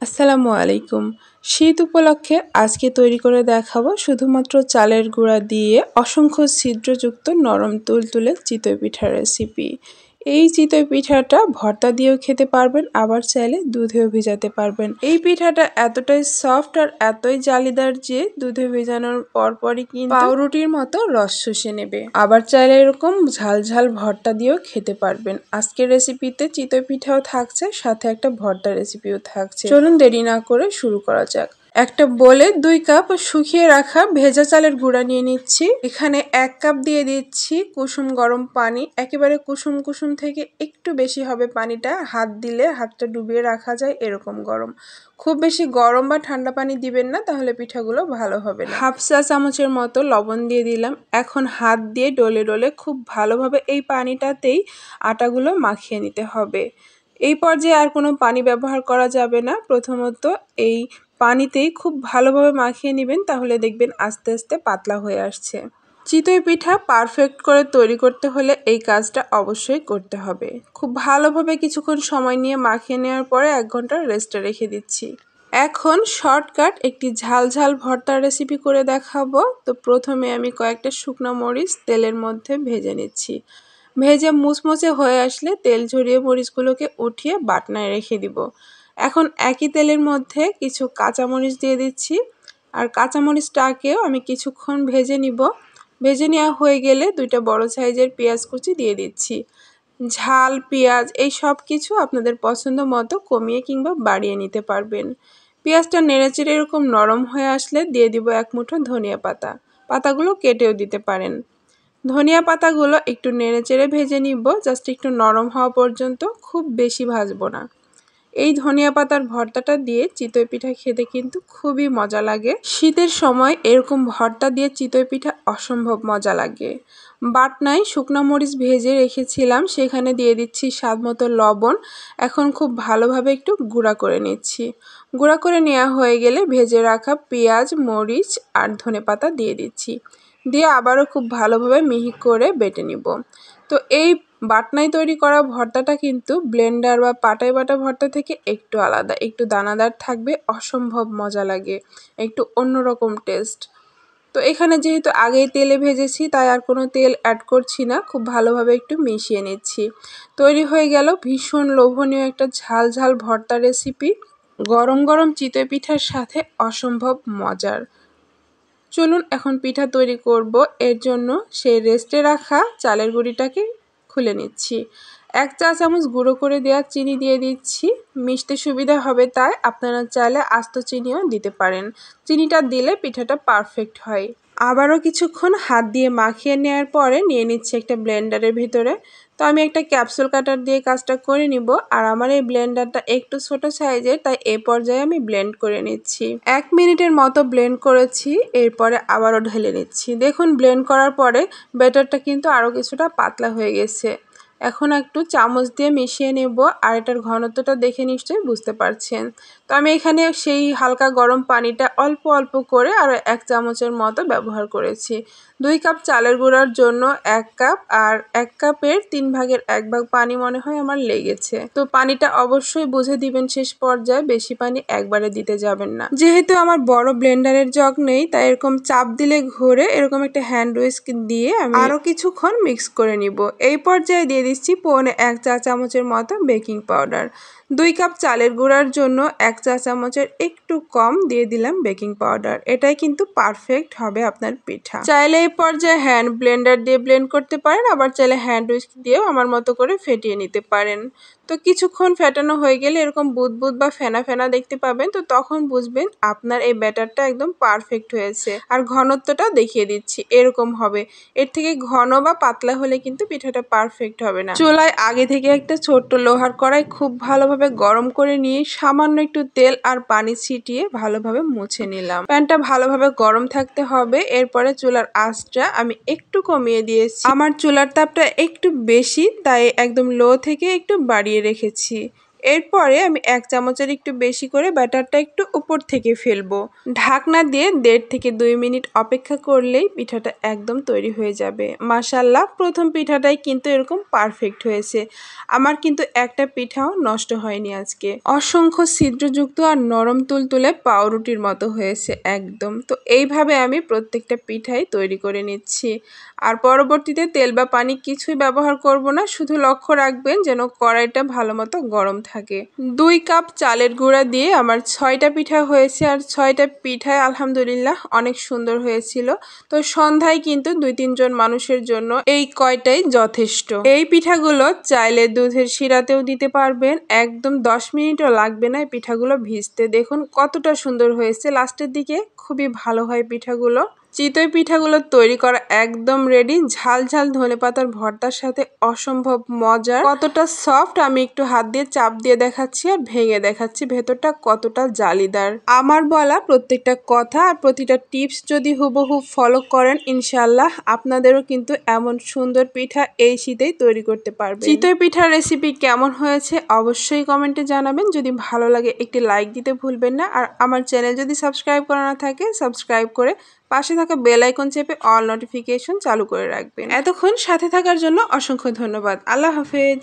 আসসালামু আলাইকুম। শীত উপলক্ষে আজকে তৈরি করে দেখাবো শুধুমাত্র চালের গুঁড়া দিয়ে অসংখ্য ছিদ্রযুক্ত নরম তুলতুলে চিতই পিঠার রেসিপি। এই চিতই পিঠাটা ভর্তা দিয়েও খেতে পারবেন, আবার চাইলে দুধেও ভিজাতে পারবেন। এই পিঠাটা এতটাই সফট আর এতই জালিদার যে দুধে ভেজানোর পরপরই কিন্তু পাউরুটির মতো রস শুষে নেবে। আবার চাইলে এরকম ঝাল ঝাল ভর্তা দিয়েও খেতে পারবেন। আজকের রেসিপিতে চিতই পিঠাও থাকছে, সাথে একটা ভর্তা রেসিপিও থাকছে। চলুন দেরি না করে শুরু করা যাক। একটা বোলে 2 কাপ শুকিয়ে রাখা ভেজা চালের গুঁড়া নিয়ে নিচ্ছি। এখানে 1 কাপ দিয়ে দিচ্ছি কুসুম গরম পানি। একেবারে কুসুম কুসুম থেকে একটু বেশি হবে পানিটা, হাত দিলে হাতটা ডুবিয়ে রাখা যায় এরকম গরম। খুব বেশি গরম বা ঠান্ডা পানি দিবেন না, তাহলে পিঠাগুলো ভালো হবে না। হাফ চা চামচের মতো লবণ দিয়ে দিলাম। এখন হাত দিয়ে ডলে ডলে খুব ভালোভাবে এই পানিটাতেই আটাগুলো মাখিয়ে নিতে হবে। এই পর্যায়ে আর কোনো পানি ব্যবহার করা যাবে না। প্রথমত এই পানিতেই খুব ভালোভাবে মাখিয়ে নেবেন, তাহলে দেখবেন আস্তে আস্তে পাতলা হয়ে আসছে। চিতই পিঠা পারফেক্ট করে তৈরি করতে হলে এই কাজটা অবশ্যই করতে হবে। খুব ভালোভাবে কিছুক্ষণ সময় নিয়ে মাখিয়ে নেওয়ার পরে 1 ঘন্টা রেস্টে রেখে দিচ্ছি। এখন শর্টকাট একটি ঝাল ঝাল ভর্তার রেসিপি করে দেখাবো। তো প্রথমে আমি কয়েকটা শুকনো মরিচ তেলের মধ্যে ভেজে নিচ্ছি। ভেজে মুচমুচে হয়ে আসলে তেল ঝরিয়ে মরিচগুলোকে উঠিয়ে বাটনায় রেখে দিব। এখন একই তেলের মধ্যে কিছু কাঁচামরিচ দিয়ে দিচ্ছি, আর কাঁচামরিচটাকেও আমি কিছুক্ষণ ভেজে নিব। ভেজে নেওয়া হয়ে গেলে 2টা বড় সাইজের পেঁয়াজ কুচি দিয়ে দিচ্ছি। ঝাল পেঁয়াজ এই সব কিছু আপনাদের পছন্দ মতো কমিয়ে কিংবা বাড়িয়ে নিতে পারবেন। পেঁয়াজটা নেড়েচেড়ে এরকম নরম হয়ে আসলে দিয়ে দিব 1 মুঠো ধনিয়া পাতা। পাতাগুলো কেটেও দিতে পারেন। ধনিয়া পাতাগুলো একটু নেড়েচেড়ে ভেজে নিব, জাস্ট একটু নরম হওয়া পর্যন্ত, খুব বেশি ভাজবো না। এই ধনিয়া পাতার ভর্তাটা দিয়ে চিতই পিঠা খেতে কিন্তু খুবই মজা লাগে। শীতের সময় এরকম ভর্তা দিয়ে চিতই পিঠা অসম্ভব মজা লাগে। বাটনায় শুকনো মরিচ ভেজে রেখেছিলাম, সেখানে দিয়ে দিচ্ছি স্বাদমতো লবণ। এখন খুব ভালোভাবে একটু গুঁড়া করে নিচ্ছি। গুঁড়া করে নেওয়া হয়ে গেলে ভেজে রাখা পেঁয়াজ, মরিচ আর ধনেপাতা দিয়ে দিচ্ছি। দিয়ে আবারও খুব ভালোভাবে মিহি করে বেটে নিব। তো এই বাটনায় তৈরি করা ভর্তাটা কিন্তু ব্লেন্ডার বা পাটায় বাটা ভর্তা থেকে একটু আলাদা, একটু দানাদার থাকবে, অসম্ভব মজা লাগে, একটু অন্যরকম টেস্ট। তো এখানে যেহেতু আগেই তেলে ভেজেছি, তাই আর কোনো তেল অ্যাড করছি না। খুব ভালোভাবে একটু মিশিয়ে নিচ্ছি। তৈরি হয়ে গেল ভীষণ লোভনীয় একটা ঝাল ঝাল ভর্তা রেসিপি, গরম গরম চিতই পিঠার সাথে অসম্ভব মজার। চলুন এখন পিঠা তৈরি করব। এর জন্য সেই রেস্টে রাখা চালের গুঁড়িটাকে খুলে নিচ্ছি। 1 চা চামচ গুঁড়ো করে দেওয়া চিনি দিয়ে দিচ্ছি। মিশতে সুবিধা হবে তাই আপনারা চাইলে আস্ত চিনিও দিতে পারেন। চিনিটা দিলে পিঠাটা পারফেক্ট হয়। আবারও কিছুক্ষণ হাত দিয়ে মাখিয়ে নেওয়ার পরে নিয়ে নিচ্ছি একটা ব্লেন্ডারের ভিতরে। তো আমি একটা ক্যাপসুল কাটার দিয়ে কাজটা করে নিব। আর আমার এই ব্লেন্ডারটা একটু ছোট সাইজের, তাই এই পর্যায়ে আমি ব্লেন্ড করে নিচ্ছি। 1 মিনিটের মতো ব্লেন্ড করেছি, এরপরে আবারও ঢেলে নিচ্ছি। দেখুন ব্লেন্ড করার পরে ব্যাটারটা কিন্তু আরও কিছুটা পাতলা হয়ে গেছে। এখন একটু চামচ দিয়ে মিশিয়ে নেব, আর এটার ঘনত্বটা দেখে নিশ্চয়ই বুঝতে পারছেন। তো আমি এখানে সেই হালকা গরম পানিটা অল্প অল্প করে আরও 1 চামচের মতো ব্যবহার করেছি। 2 কাপ চালের গুঁড়ার জন্য 1 কাপ, আর 1 কাপের 3 ভাগের 1 ভাগ পানি মনে হয় আমার লেগেছে। তো পানিটা অবশ্যই বুঝে দিবেন শেষ পর্যায়ে, বেশি পানি একবারে দিতে যাবেন না। যেহেতু আমার বড় ব্লেন্ডারের জগ নেই, তাই এরকম চাপ দিলে ঘুরে এরকম একটা হ্যান্ড উইস্ক দিয়ে আমি আরও কিছুক্ষণ মিক্স করে নিব। এই পর্যায়ে দিয়ে দিচ্ছি 1 চা চামচের মতো বেকিং পাউডার। 2 কাপ চালের গুঁড়ার জন্য 1 চা চামচের একটু কম দিয়ে দিলাম বেকিং পাউডার। এটাই কিন্তু পারফেক্ট হবে আপনার পিঠা। চাইলে এই পর্যায়ে হ্যান্ড ব্লেন্ডার দিয়ে ব্লেন্ড করতে পারেন, আবার চাইলে হ্যান্ড উইস্ক দিয়েও আমার মতো করে ফেটিয়ে নিতে পারেন। তো কিছুক্ষণ ফেটানো হয়ে গেলে এরকম বুদবুদ বা ফেনা ফেনা দেখতে পাবেন, তো তখন বুঝবেন আপনার এই ব্যাটারটা একদম পারফেক্ট হয়েছে। আর ঘনত্বটা দেখিয়ে দিচ্ছি, এরকম হবে। এর থেকে ঘন বা পাতলা হলে কিন্তু পিঠাটা পারফেক্ট হবে না। চুলায় আগে থেকে একটা ছোট্ট লোহার কড়াই খুব ভালোভাবে গরম করে নিয়ে সামান্য একটু তেল আর পানি ছিটিয়ে ভালোভাবে মুছে নিলাম। প্যানটা ভালোভাবে গরম থাকতে হবে। এরপরে চুলার আঁচটা আমি একটু কমিয়ে দিয়েছি। আমার চুলার তাপটা একটু বেশি, তাই একদম লো থেকে একটু বাড়িয়ে রেখেছি। এরপরে আমি 1 চামচের একটু বেশি করে ব্যাটারটা একটু উপর থেকে ফেলবো। ঢাকনা দিয়ে 1.5 থেকে 2 মিনিট অপেক্ষা করলেই পিঠাটা একদম তৈরি হয়ে যাবে। মাশাআল্লাহ, প্রথম পিঠাটাই কিন্তু এরকম পারফেক্ট হয়েছে। আমার কিন্তু একটা পিঠাও নষ্ট হয়নি আজকে। অসংখ্য ছিদ্রযুক্ত আর নরম তুলতুলে পাউরুটির মতো হয়েছে একদম। তো এইভাবে আমি প্রত্যেকটা পিঠাই তৈরি করে নিচ্ছি। আর পরবর্তীতে তেল বা পানি কিছুই ব্যবহার করব না, শুধু লক্ষ্য রাখবেন যেন কড়াইটা ভালো মতো গরম থাকে। 2 কাপ চালের গুঁড়া দিয়ে আমার 6টা পিঠা হয়েছে, আর 6টা পিঠায় আলহামদুলিল্লাহ অনেক সুন্দর হয়েছিল। তো সন্ধ্যায় কিন্তু 2-3 জন মানুষের জন্য এই কয়টাই যথেষ্ট। এই পিঠাগুলো চাইলে দুধের শিরাতেও দিতে পারবেন, একদম 10 মিনিটও লাগবে না এই পিঠাগুলো ভিজতে। দেখুন কতটা সুন্দর হয়েছে, লাস্টের দিকে খুবই ভালো হয় পিঠাগুলো। চিতই পিঠাগুলো তৈরি করা একদম রেডি। ঝাল ঝাল ধনেপাতার ভর্তার সাথে অসম্ভব মজার। কতটা সফট আমি একটু হাত দিয়ে চাপ দিয়ে দেখাচ্ছি আর ভেঙে দেখাচ্ছি ভেতরটা কতটা জালিদার। আমার বলা প্রত্যেকটা কথা আর প্রতিটা টিপস যদি হুবহু ফলো করেন, ইনশাআল্লাহ আপনাদেরও কিন্তু এমন সুন্দর পিঠা এই শীতেই তৈরি করতে পারবেন। চিতই পিঠার রেসিপি কেমন হয়েছে অবশ্যই কমেন্টে জানাবেন। যদি ভালো লাগে একটি লাইক দিতে ভুলবেন না। আর আমার চ্যানেল যদি সাবস্ক্রাইব করা না থাকে, সাবস্ক্রাইব করে পাশে থাকা বেল আইকন চেপে অল নোটিফিকেশন চালু করে রাখবেন। এতক্ষণ সাথে থাকার জন্য অসংখ্য ধন্যবাদ। আল্লাহ হাফেজ।